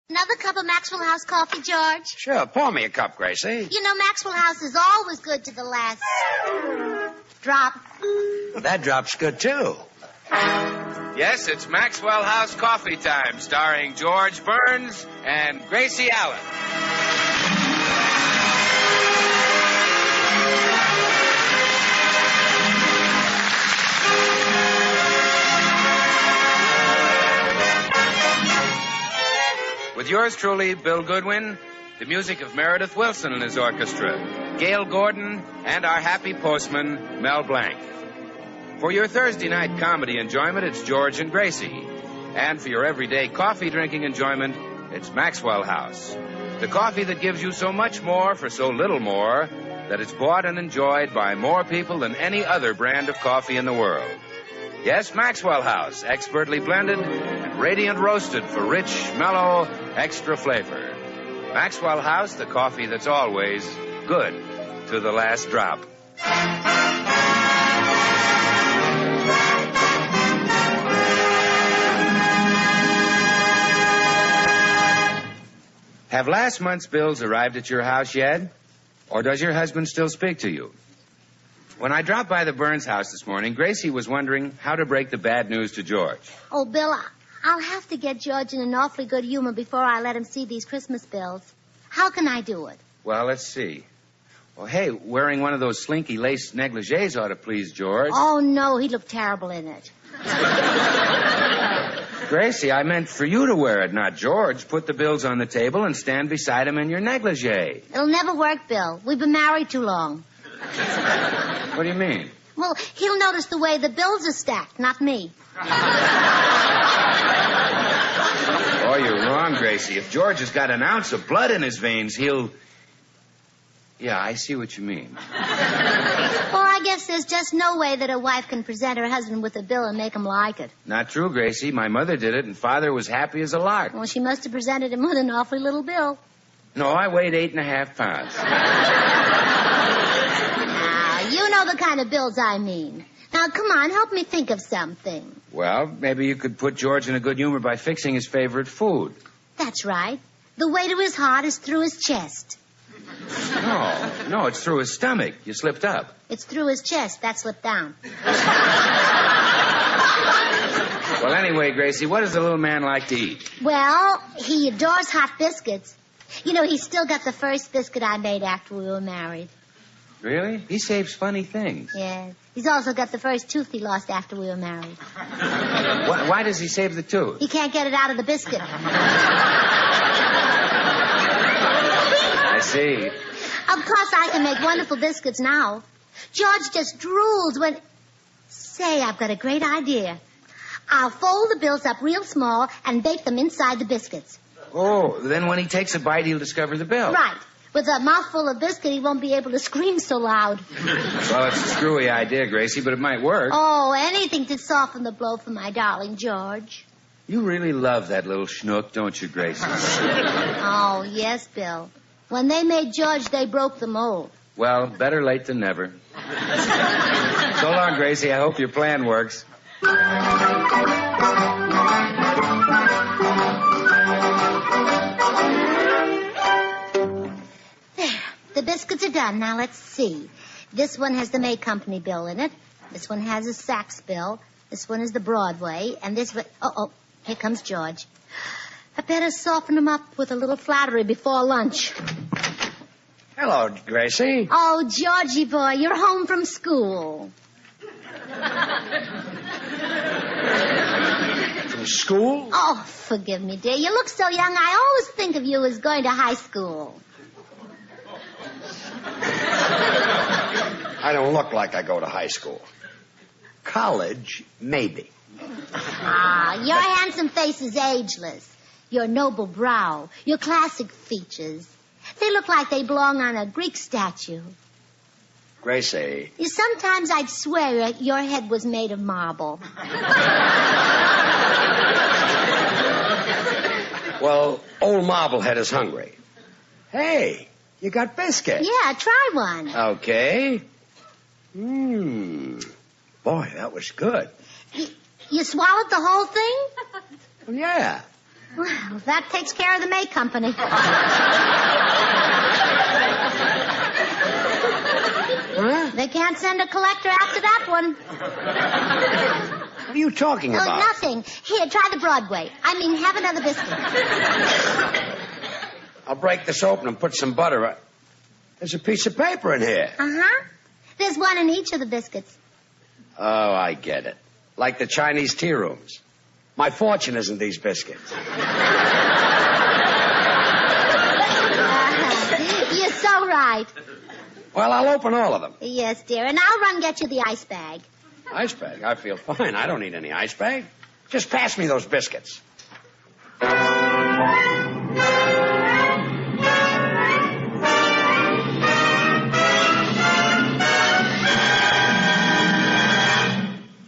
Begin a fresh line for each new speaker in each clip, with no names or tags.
Another cup of Maxwell House coffee, George?
Sure, pour me a cup, Gracie.
You know, Maxwell House is always good to the last drop.
That drop's good, too.
Yes, it's Maxwell House coffee time, starring George Burns and Gracie Allen. With yours truly, Bill Goodwin, the music of Meredith Wilson and his orchestra, Gail Gordon, and our happy postman, Mel Blanc. For your Thursday night comedy enjoyment, it's George and Gracie. And for your everyday coffee drinking enjoyment, it's Maxwell House. The coffee that gives you so much more for so little more that it's bought and enjoyed by more people than any other brand of coffee in the world. Yes, Maxwell House, expertly blended and radiant roasted for rich, mellow, extra flavor. Maxwell House, the coffee that's always good to the last drop. Have last month's bills arrived at your house yet? Or does your husband still speak to you? When I dropped by the Burns house this morning, Gracie was wondering how to break the bad news to George.
Oh, Bill, I'll have to get George in an awfully good humor before I let him see these Christmas bills. How can I do it?
Well, let's see. Well, hey, wearing one of those slinky lace negligees ought to please George.
Oh, no, he'd look terrible in it.
Gracie, I meant for you to wear it, not George. Put the bills on the table and stand beside him in your negligee.
It'll never work, Bill. We've been married too long.
What do you mean?
Well, he'll notice the way the bills are stacked, not me.
Oh, you're wrong, Gracie. If George has got an ounce of blood in his veins, he'll... Yeah, I see what you mean.
Or I guess there's just no way that a wife can present her husband with a bill and make him like it.
Not true, Gracie. My mother did it, and Father was happy as a lark.
Well, she must have presented him with an awfully little bill.
No, I weighed 8.5 pounds.
You know the kind of bills I mean. Now, come on, help me think of something.
Well, maybe you could put George in a good humor by fixing his favorite food.
That's right. The way to his heart is through his chest.
No, it's through his stomach. You slipped up.
It's through his chest. That slipped down.
Well, anyway, Gracie, what does the little man like to eat?
Well, he adores hot biscuits. You know, he's still got the first biscuit I made after we were married.
Really? He saves funny things.
Yes. He's also got the first tooth he lost after we were married.
Why does he save the tooth?
He can't get it out of the biscuit.
I see.
Of course, I can make wonderful biscuits now. George just drools when... Say, I've got a great idea. I'll fold the bills up real small and bake them inside the biscuits.
Oh, then when he takes a bite, he'll discover the bill.
Right. With a mouthful of biscuit, he won't be able to scream so loud.
Well, it's a screwy idea, Gracie, but it might work.
Oh, anything to soften the blow for my darling George.
You really love that little schnook, don't you, Gracie?
Oh, yes, Bill. When they made George, they broke the mold.
Well, better late than never. So long, Gracie. I hope your plan works.
The biscuits are done. Now, let's see. This one has the May Company bill in it. This one has a Saks bill. This one is the Broadway. And this one... Oh, here comes George. I better soften him up with a little flattery before lunch.
Hello, Gracie.
Oh, Georgie boy, you're home from school.
From school?
Oh, forgive me, dear. You look so young, I always think of you as going to high school.
I don't look like I go to high school. College, maybe.
Your handsome face is ageless. Your noble brow, your classic features. They look like they belong on a Greek statue.
Gracie.
Sometimes I'd swear your head was made of marble.
Well, old Marblehead is hungry. Hey, you got biscuits.
Yeah, try one.
Okay. Boy, that was good.
You swallowed the whole thing?
Well, yeah.
Well, that takes care of the May Company.
Huh?
They can't send a collector after that one.
What are you talking
Oh,
about?
nothing. Here, try the Broadway. I mean, have another biscuit.
I'll break this open and put some butter on. There's a piece of paper in here.
Uh-huh. There's one in each of the biscuits.
Oh, I get it. Like the Chinese tea rooms. My fortune is in these biscuits.
You're so right.
Well, I'll open all of them.
Yes, dear, and I'll run get you the ice bag.
Ice bag? I feel fine. I don't need any ice bag. Just pass me those biscuits.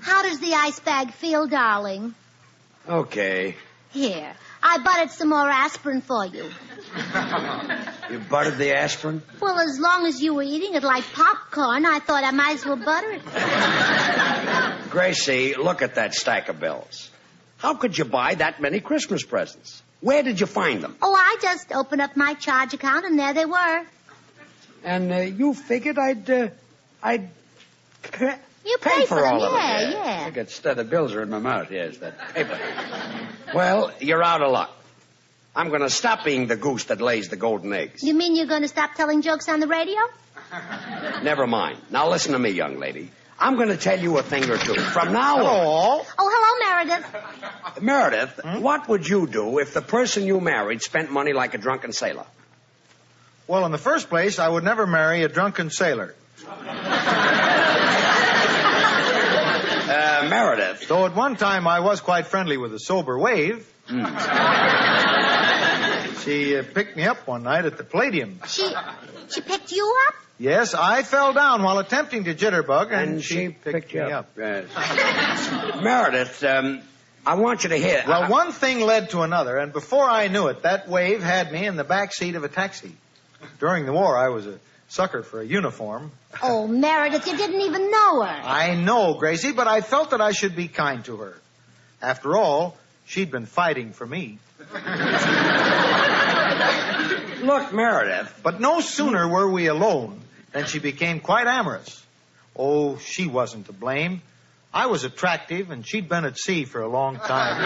How does the ice bag feel, darling?
Okay.
Here, I buttered some more aspirin for you.
You buttered the aspirin?
Well, as long as you were eating it like popcorn, I thought I might as well butter it.
Gracie, look at that stack of bills. How could you buy that many Christmas presents? Where did you find them?
Oh, I just opened up my charge account, and there they were.
And you figured I'd
You
pay
paid
for all
them,
of them.
yeah.
I got the bills are in my mouth. Yes, that paper. Well, you're out of luck. I'm going to stop being the goose that lays the golden eggs.
You mean you're going to stop telling jokes on the radio?
Never mind. Now listen to me, young lady. I'm going to tell you a thing or two. From now on...
Oh, hello, Meredith.
Meredith, what would you do if the person you married spent money like a drunken sailor?
Well, in the first place, I would never marry a drunken sailor.
Meredith.
Though at one time I was quite friendly with a sober wave. She picked me up one night at the Palladium.
She picked you up?
Yes, I fell down while attempting to jitterbug, and
she
picked me up.
Yes. Meredith, I want you to hear...
Well, one thing led to another, and before I knew it, that wave had me in the back seat of a taxi. During the war, I was a sucker for a uniform.
Oh, Meredith, you didn't even know her.
I know, Gracie, but I felt that I should be kind to her. After all, she'd been fighting for me.
Look, Meredith.
But no sooner were we alone than she became quite amorous. Oh, she wasn't to blame. I was attractive, and she'd been at sea for a long time.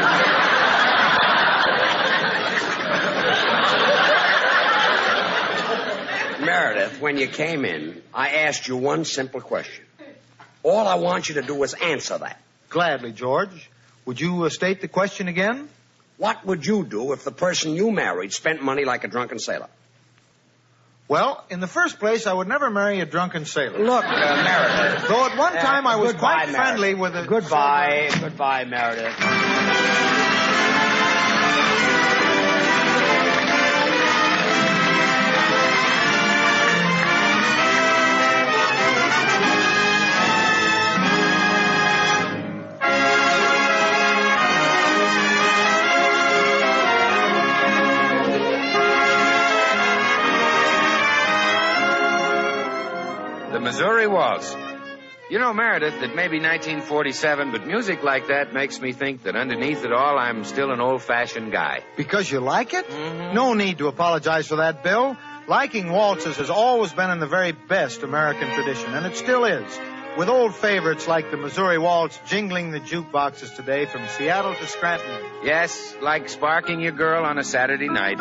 Meredith, when you came in, I asked you one simple question. All I want you to do is answer that.
Gladly, George. Would you state the question again?
What would you do if the person you married spent money like a drunken sailor?
Well, in the first place, I would never marry a drunken sailor.
Look, Meredith.
Though at one time I was quite
Meredith.
friendly with a...
Goodbye. Goodbye, Meredith.
Missouri Waltz. You know, Meredith, it may be 1947, but music like that makes me think that underneath it all, I'm still an old-fashioned guy.
Because you like it?
Mm-hmm.
No need to apologize for that, Bill. Liking waltzes has always been in the very best American tradition, and it still is, with old favorites like the Missouri Waltz jingling the jukeboxes today from Seattle to Scranton.
Yes, like sparking your girl on a Saturday night,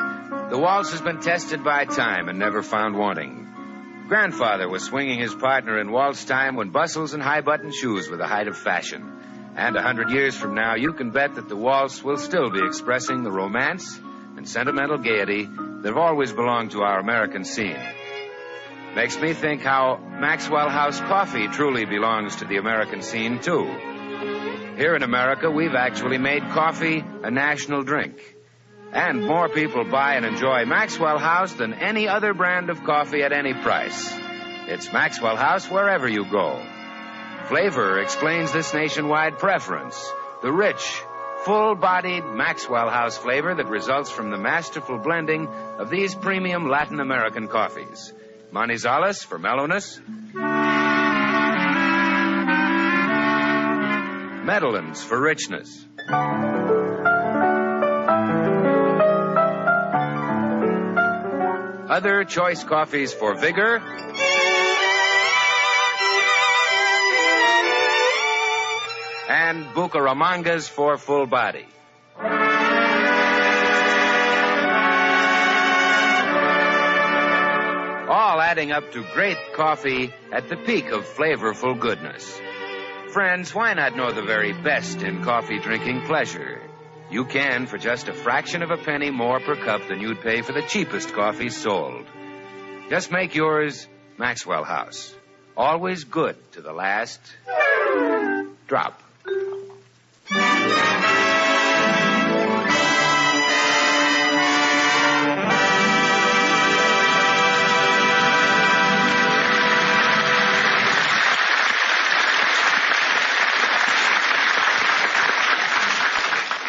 the waltz has been tested by time and never found wanting. Grandfather was swinging his partner in waltz time when bustles and high-button shoes were the height of fashion. And 100 years from now, you can bet that the waltz will still be expressing the romance and sentimental gaiety that have always belonged to our American scene. Makes me think how Maxwell House coffee truly belongs to the American scene, too. Here in America, we've actually made coffee a national drink. And more people buy and enjoy Maxwell House than any other brand of coffee at any price. It's Maxwell House wherever you go. Flavor explains this nationwide preference. The rich, full-bodied Maxwell House flavor that results from the masterful blending of these premium Latin American coffees. Manizales for mellowness. Medellins for richness. other choice coffees for vigor, and Bucaramangas for full body. All adding up to great coffee at the peak of flavorful goodness. Friends, why not know the very best in coffee drinking pleasure? You can for just a fraction of a penny more per cup than you'd pay for the cheapest coffee sold. Just make yours Maxwell House. Always good to the last drop.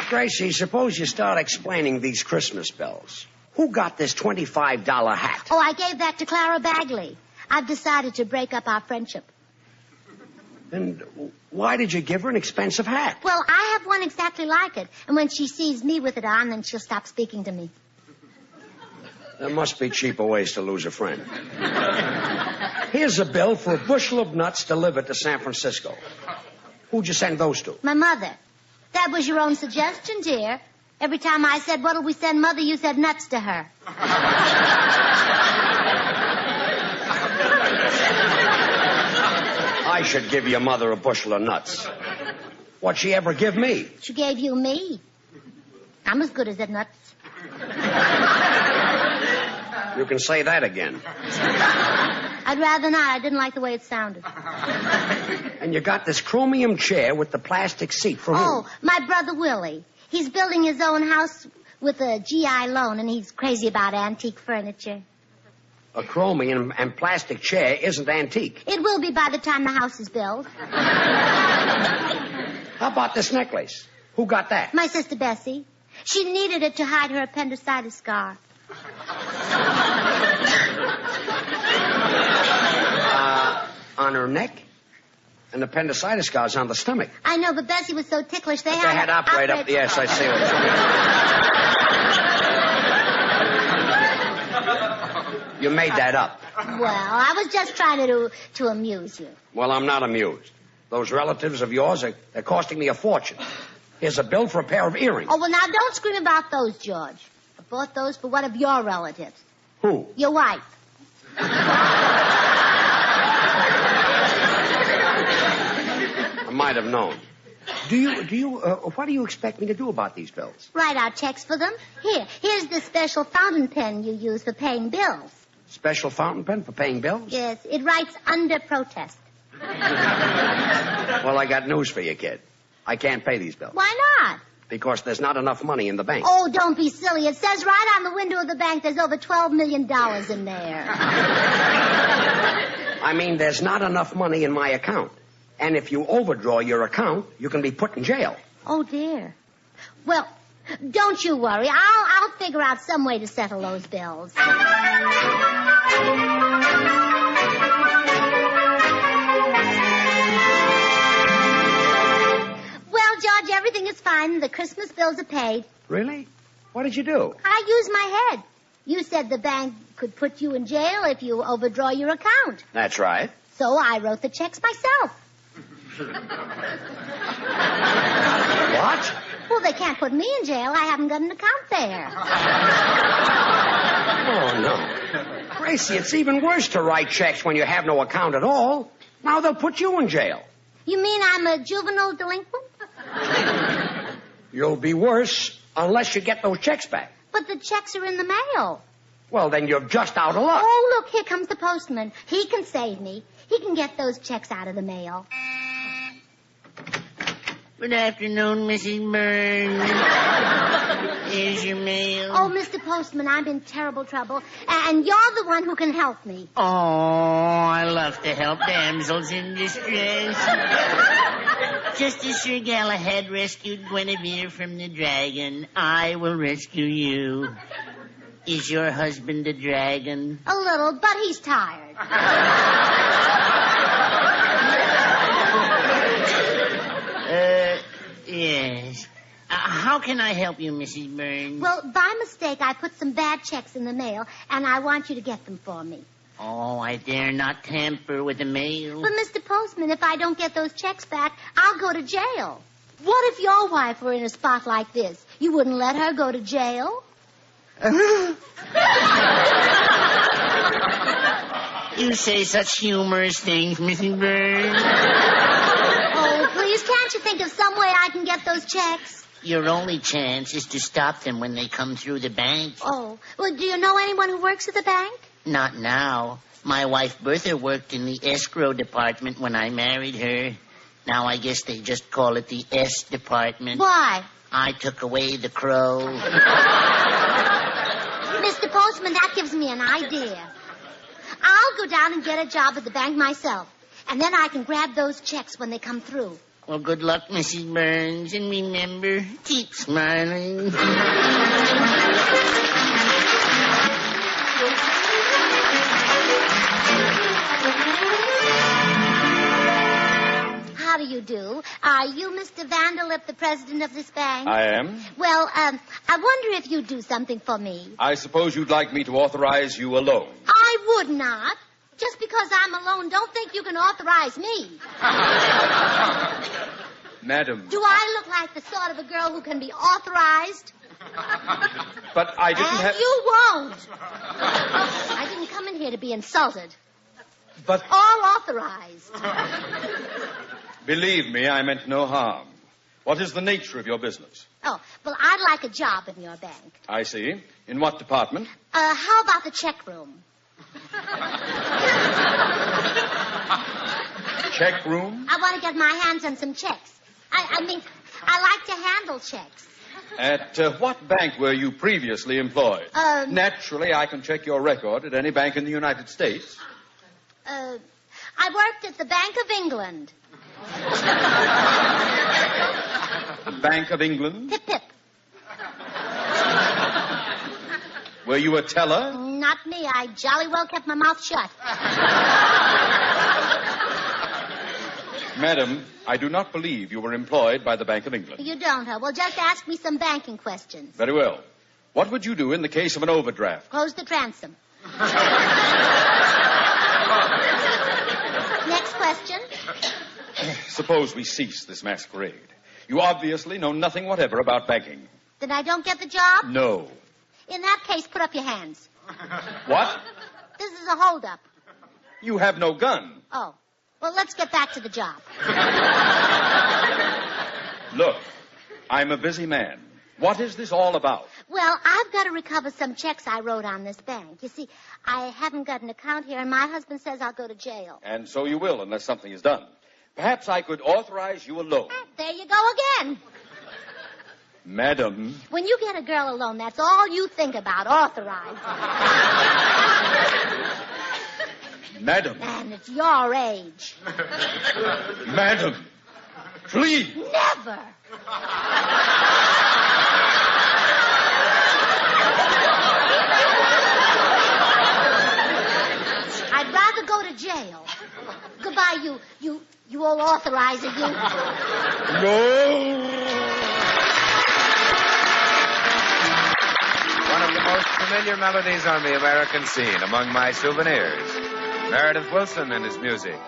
Gracie, suppose you start explaining these Christmas bells. Who got this $25 hat?
Oh, I gave that to Clara Bagley. I've decided to break up our friendship.
And why did you give her an expensive hat?
Well, I have one exactly like it. And when she sees me with it on, then she'll stop speaking to me.
There must be cheaper ways to lose a friend. Here's a bill for a bushel of nuts delivered to San Francisco. Who'd you send those to?
My mother. That was your own suggestion, dear. Every time I said, what'll we send Mother, you said nuts to her.
I should give your mother a bushel of nuts. What'd she ever give me?
She gave you me. I'm as good as the nuts.
You can say that again.
I'd rather not. I didn't like the way it sounded.
And you got this chromium chair with the plastic seat for who?
Oh, my brother Willie. He's building his own house with a GI loan, and he's crazy about antique furniture.
A chromium and plastic chair isn't antique.
It will be by the time the house is built.
How about this necklace? Who got that?
My sister Bessie. She needed it to hide her appendicitis scar.
On her neck? And appendicitis scars on the stomach.
I know, but Bessie was so ticklish, they
had to operate up. Yes, I see what you made that up.
Well, I was just trying to amuse you.
Well, I'm not amused. Those relatives of yours, they're costing me a fortune. Here's a bill for a pair of earrings.
Oh, well, now don't scream about those, George. I bought those for one of your relatives.
Who?
Your wife.
I might have known. What do you expect me to do about these bills?
Write out checks for them. Here's the special fountain pen you use for paying bills.
Special fountain pen for paying bills?
Yes, it writes under protest.
Well, I got news for you, kid. I can't pay these bills.
Why not?
Because there's not enough money in the bank.
Oh, don't be silly. It says right on the window of the bank there's over $12 million in there.
I mean, there's not enough money in my account. And if you overdraw your account, you can be put in jail.
Oh, dear. Well, don't you worry. I'll figure out some way to settle those bills. Well, George, everything is fine. The Christmas bills are paid.
Really? What did you do?
I used my head. You said the bank could put you in jail if you overdraw your account.
That's right.
So I wrote the checks myself.
What?
Well, they can't put me in jail. I haven't got an account there.
Oh, no. Gracie, it's even worse to write checks when you have no account at all. Now they'll put you in jail.
You mean I'm a juvenile delinquent?
You'll be worse unless you get those checks back.
But the checks are in the mail.
Well, then you're just out of luck.
Oh, look, here comes the postman. He can save me. He can get those checks out of the mail.
Good afternoon, Mrs. Burns. Here's your mail.
Oh, Mr. Postman, I'm in terrible trouble. And you're the one who can help me.
Oh, I love to help damsels in distress. Just as Sir Galahad rescued Guinevere from the dragon, I will rescue you. Is your husband a dragon?
A little, but he's tired.
Yes. How can I help you, Mrs. Burns?
Well, by mistake, I put some bad checks in the mail, and I want you to get them for me.
Oh, I dare not tamper with the mail.
But, Mr. Postman, if I don't get those checks back, I'll go to jail. What if your wife were in a spot like this? You wouldn't let her go to jail?
You say such humorous things, Mrs. Burns.
Oh, please, can't you think of some way I can get those checks?
Your only chance is to stop them when they come through the bank.
Oh, well, do you know anyone who works at the bank?
Not now. My wife Bertha worked in the escrow department when I married her. Now I guess they just call it the S department.
Why?
I took away the crow.
Mr. Postman, that gives me an idea. I'll go down and get a job at the bank myself. And then I can grab those checks when they come through.
Well, good luck, Mrs. Burns. And remember, keep smiling.
How do you do? Are you Mr. Vanderlip, the president of this bank?
I am.
Well, I wonder if you'd do something for me.
I suppose you'd like me to authorize you a loan.
I would not. Just because I'm alone, don't think you can authorize me.
Madam.
Do I look like the sort of a girl who can be authorized?
But I didn't
And
have...
you won't. I didn't come in here to be insulted.
But
All authorized.
believe me, I meant no harm. What is the nature of your business?
Oh, well, I'd like a job in your bank.
I see. In what department?
How about the check room?
Check room?
I want to get my hands on some checks. I mean, I like to handle checks.
At what bank were you previously employed? Naturally, I can check your record at any bank in the United States.
I worked at the Bank of England.
The Bank of England?
Pip, pip.
Were you a teller?
Not me. I jolly well kept my mouth shut.
Madam, I do not believe you were employed by the Bank of England.
You don't, huh? Well, just ask me some banking questions.
Very well. What would you do in the case of an overdraft?
Close the transom. Next question.
Suppose we cease this masquerade. You obviously know nothing whatever about banking.
Then I don't get the job?
No.
In that case, put up your hands.
What?
This is a holdup.
You have no gun.
Oh. Well, let's get back to the job.
Look, I'm a busy man. What is this all about?
Well, I've got to recover some checks I wrote on this bank. You see, I haven't got an account here, and my husband says I'll go to jail.
And so you will, unless something is done. Perhaps I could authorize you a loan.
There you go again.
Madam.
When you get a girl alone, that's all you think about, authorized.
Madam.
And it's your age.
Madam. Please.
Never. I'd rather go to jail. Goodbye, you old authorizer, you.
No.
One of the most familiar melodies on the American scene, among my souvenirs. Meredith Wilson and his music.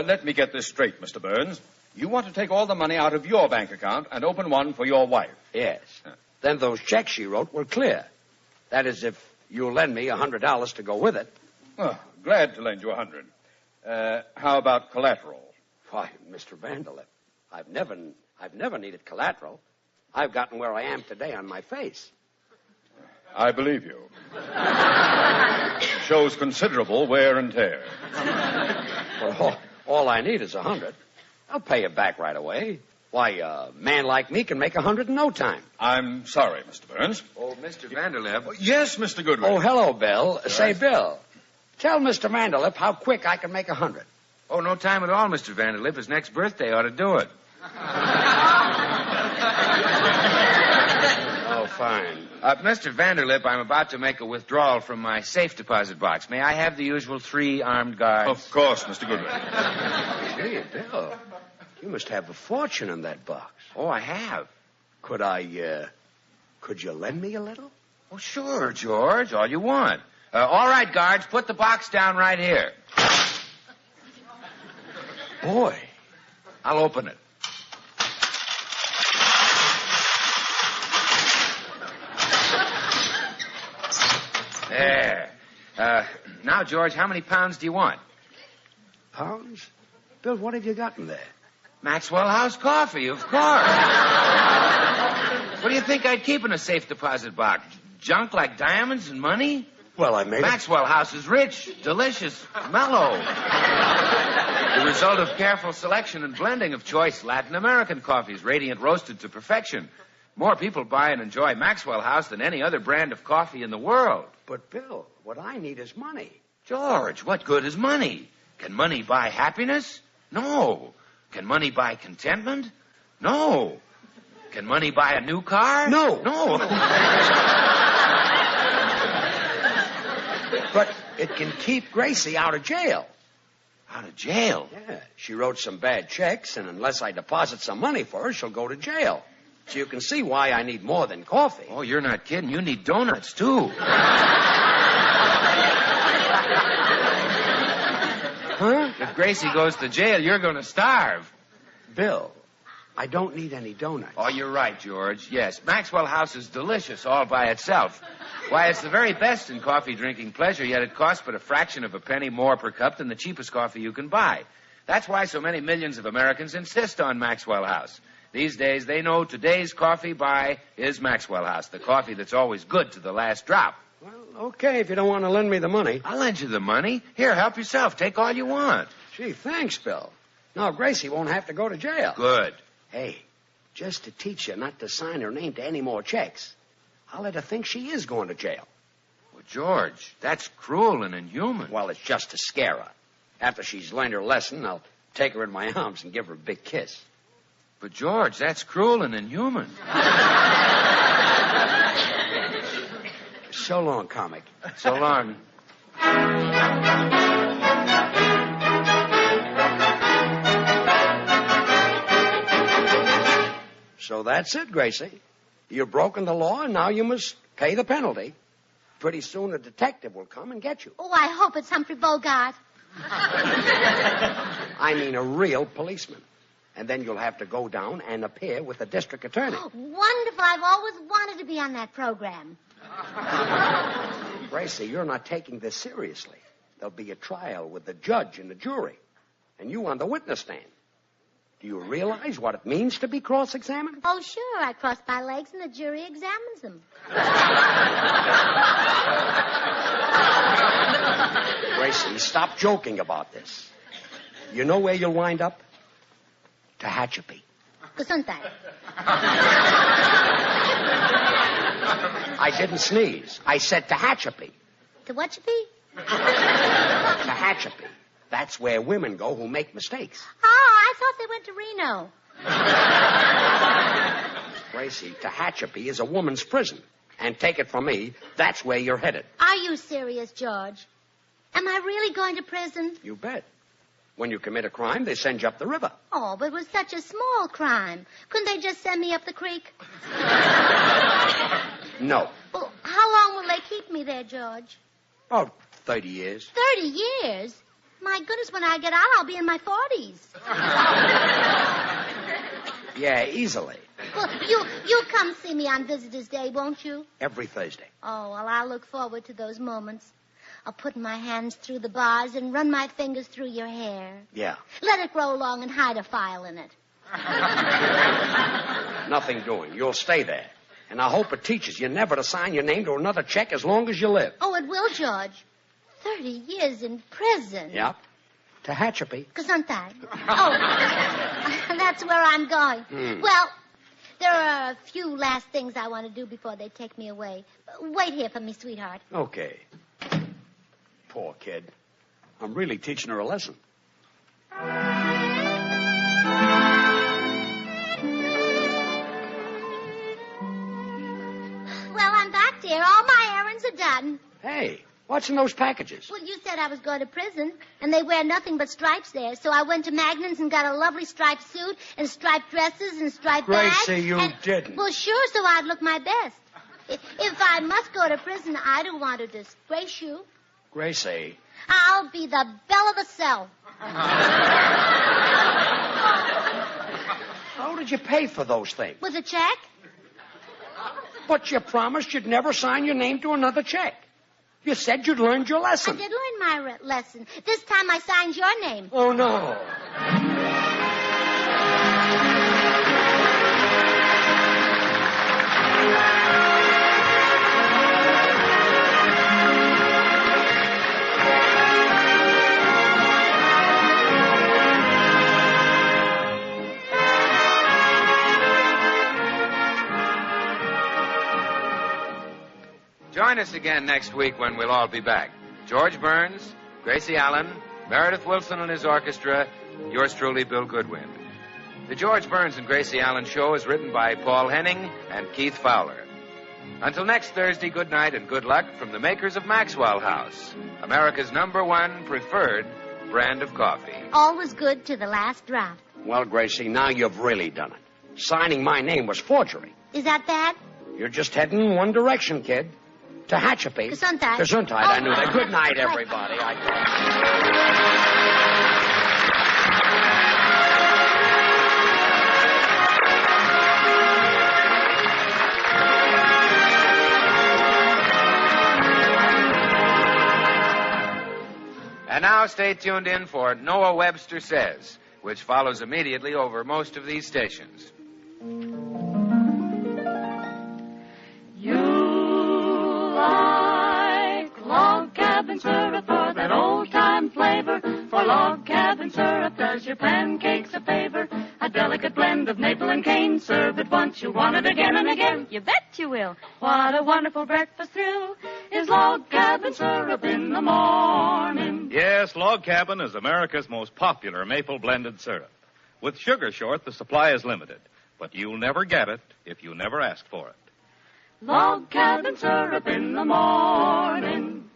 let me get this straight, Mr. Burns. You want to take all the money out of your bank account and open one for your wife.
Yes. Then those checks she wrote were clear. That is, if you'll lend me $100 to go with it.
Oh, glad to lend you $100. How about collateral?
Why, Mr. Vanderlip, I've never needed collateral. I've gotten where I am today on my face.
I believe you. Shows considerable wear and tear.
Well, all I need is $100. I'll pay it back right away. Why, a man like me can make $100 in no time.
I'm sorry, Mr. Burns.
Oh, Mr. Vanderlip.
Yes, Mr. Goodwin.
Oh, hello, Bill.
Yes.
Say, Bill, tell Mr. Vanderlip how quick I can make $100.
Oh, no time at all, Mr. Vanderlip. His next birthday ought to do it.
Oh, fine.
Mr. Vanderlip, I'm about to make a withdrawal from my safe deposit box. May I have the usual 3 armed guards?
Of course, Mr. Goodwin.
Gee, Bill, you must have a fortune in that box.
Oh, I have.
Could you lend me a little?
Oh, sure, George. All you want. All right, guards, put the box down right here.
Boy.
I'll open it. There. Now, George, how many pounds do you want?
Pounds? Bill, what have you got in there?
Maxwell House coffee, of course. What do you think I'd keep in a safe deposit box? Junk like diamonds and money?
Well, I made
Maxwell House is rich, delicious, mellow. The result of careful selection and blending of choice Latin American coffees, radiant roasted to perfection. More people buy and enjoy Maxwell House than any other brand of coffee in the world.
But, Bill, what I need is money.
George, what good is money? Can money buy happiness? No. Can money buy contentment? No. Can money buy a new car?
No.
No.
But it can keep Gracie out of jail.
Out of jail?
Yeah, she wrote some bad checks, and unless I deposit some money for her, she'll go to jail. So you can see why I need more than coffee.
Oh, you're not kidding. You need donuts, too.
Huh?
If Gracie goes to jail, you're going to starve.
Bill, I don't need any donuts.
Oh, you're right, George. Yes, Maxwell House is delicious all by itself. Why, it's the very best in coffee-drinking pleasure, yet it costs but a fraction of a penny more per cup than the cheapest coffee you can buy. That's why so many millions of Americans insist on Maxwell House. These days, they know today's coffee buy is Maxwell House, the coffee that's always good to the last drop.
Well, okay, if you don't want to lend me the money.
I'll lend you the money. Here, help yourself. Take all you want.
Gee, thanks, Bill. Now, Gracie won't have to go to jail.
Good.
Hey, just to teach her not to sign her name to any more checks, I'll let her think she is going to jail.
Well, George, that's cruel and inhuman.
Well, it's just to scare her. After she's learned her lesson, I'll take her in my arms and give her a big kiss.
But, George, that's cruel and inhuman.
So long, comic.
So long.
So that's it, Gracie. You've broken the law, and now you must pay the penalty. Pretty soon a detective will come and get you.
Oh, I hope it's Humphrey Bogart.
I mean a real policeman. And then you'll have to go down and appear with the district attorney.
Oh, wonderful. I've always wanted to be on that program.
Gracie, you're not taking this seriously. There'll be a trial with the judge and the jury, and you on the witness stand. Do you realize what it means to be cross-examined?
Oh, sure. I cross my legs and the jury examines them.
Gracie, stop joking about this. You know where you'll wind up? Tehachapi.
Gesundheit.
I didn't sneeze. I said Tehachapi.
To what you be?
Tehachapi. That's where women go who make mistakes.
Oh, I thought they went to Reno.
Gracie, Tehachapi is a woman's prison. And take it from me, that's where you're headed.
Are you serious, George? Am I really going to prison?
You bet. When you commit a crime, they send you up the river.
Oh, but it was such a small crime. Couldn't they just send me up the creek?
No.
Well, how long will they keep me there, George?
About 30 years.
30 years? My goodness, when I get out, I'll be in my 40s.
Yeah, easily.
Well, you'll come see me on Visitor's Day, won't you?
Every Thursday.
Oh, well, I'll look forward to those moments. I'll put my hands through the bars and run my fingers through your hair.
Yeah.
Let it grow long and hide a file in it.
Nothing doing. You'll stay there. And I hope it teaches you never to sign your name to another check as long as you live.
Oh, it will, George. 30 years in prison.
Yep. To Tehachapi.
Gesundheit. Oh, that's where I'm going. Well, there are a few last things I want to do before they take me away. Wait here for me, sweetheart.
Okay. Poor kid. I'm really teaching her a lesson.
Well, I'm back, dear. All my errands are done.
Hey, what's in those packages?
Well, you said I was going to prison, and they wear nothing but stripes there. So I went to Magnum's and got a lovely striped suit and striped dresses and striped bags.
Gracie, you didn't.
Well, sure, so I'd look my best. If I must go to prison, I don't want to disgrace you.
Gracie.
I'll be the belle of the cell.
How did you pay for those things?
With a check?
But you promised you'd never sign your name to another check. You said you'd learned your lesson.
I did learn my lesson. This time I signed your name.
Oh, no.
Join us again next week when we'll all be back. George Burns, Gracie Allen, Meredith Wilson and his orchestra, yours truly, Bill Goodwin. The George Burns and Gracie Allen Show is written by Paul Henning and Keith Fowler. Until next Thursday, good night and good luck from the makers of Maxwell House, America's #1 preferred brand of coffee.
Always good to the last drop.
Well, Gracie, now you've really done it. Signing my name was forgery.
Is that bad?
You're just heading in one direction, kid. To Tehachapi.
Gesundheit.
Gesundheit, I knew that. Good night, everybody.
And now stay tuned in for Noah Webster Says, which follows immediately over most of these stations.
Log cabin syrup for that old-time flavor. For log cabin syrup does your pancakes a favor. A delicate blend of maple and cane. Serve it once, you'll want it again and again.
You bet you will.
What a wonderful breakfast thrill is log cabin syrup in the morning.
Yes, Log Cabin is America's most popular maple blended syrup. With Sugar Short, the supply is limited, but you'll never get it if you never ask for it.
Log cabin syrup in the morning.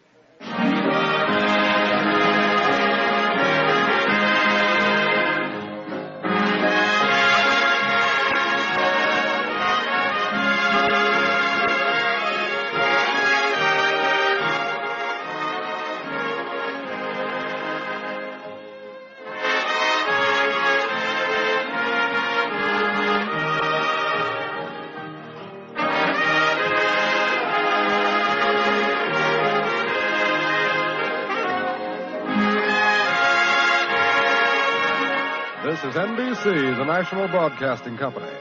This is NBC, the national broadcasting company.